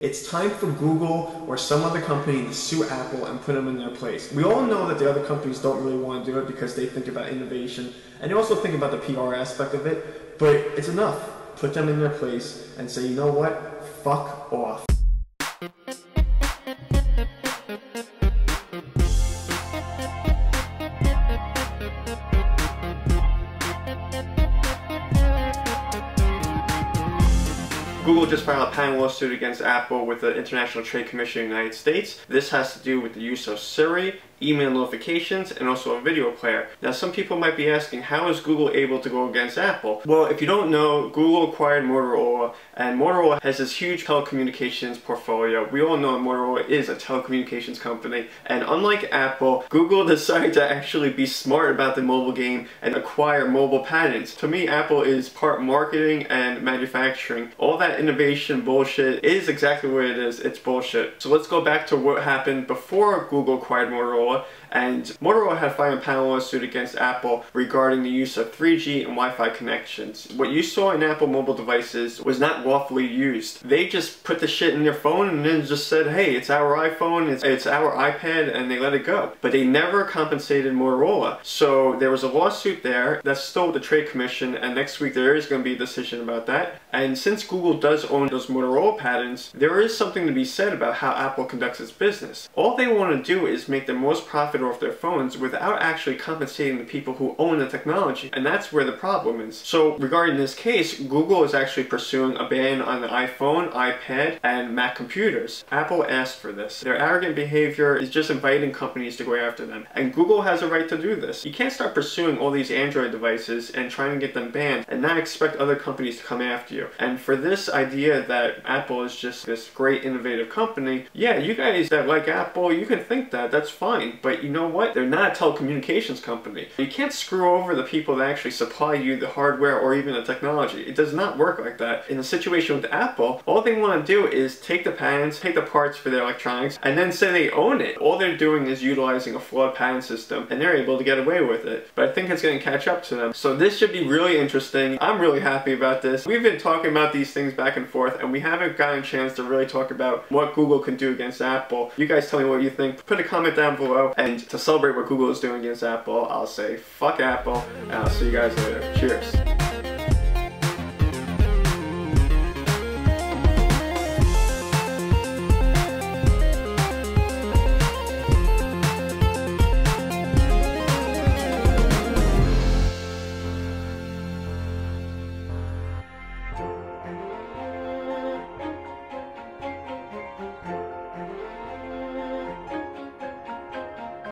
It's time for Google or some other company to sue Apple and put them in their place. We all know that the other companies don't really want to do it because they think about innovation and they also think about the PR aspect of it, but it's enough. Put them in their place and say, you know what? Fuck off. Google just filed a patent lawsuit against Apple with the International Trade Commission in the United States. This has to do with the use of Siri, email notifications, and also a video player. Now some people might be asking, how is Google able to go against Apple? Well, if you don't know, Google acquired Motorola, and Motorola has this huge telecommunications portfolio. We all know Motorola is a telecommunications company, and unlike Apple, Google decided to actually be smart about the mobile game and acquire mobile patents. To me, Apple is part marketing and manufacturing. All that innovation bullshit is exactly what it is. It's bullshit. So let's go back to what happened before Google acquired Motorola. And Motorola had filed a patent lawsuit against Apple regarding the use of 3G and Wi-Fi connections. What you saw in Apple mobile devices was not lawfully used. They just put the shit in their phone and then just said, hey, it's our iPhone, it's our iPad, and they let it go. But they never compensated Motorola. So there was a lawsuit there that's still with the Trade Commission, and next week there is going to be a decision about that. And since Google does own those Motorola patents, there is something to be said about how Apple conducts its business. All they want to do is make the most profit off their phones without actually compensating the people who own the technology, and that's where the problem is. So regarding this case, Google is actually pursuing a ban on the iPhone, iPad, and Mac computers. Apple asked for this. Their arrogant behavior is just inviting companies to go after them, and Google has a right to do this. You can't start pursuing all these Android devices and trying to get them banned and not expect other companies to come after you. And for this idea that Apple is just this great innovative company, yeah, you guys that like Apple, you can think that, that's fine, but you know what? They're not a telecommunications company. You can't screw over the people that actually supply you the hardware or even the technology. It does not work like that. In a situation with Apple, all they want to do is take the patents, take the parts for their electronics, and then say they own it. All they're doing is utilizing a flawed patent system, and they're able to get away with it. But I think it's going to catch up to them. So this should be really interesting. I'm really happy about this. We've been talking about these things back and forth, and we haven't gotten a chance to really talk about what Google can do against Apple. You guys tell me what you think. Put a comment down below, and to celebrate what Google is doing against Apple, I'll say fuck Apple, and I'll see you guys later. Cheers.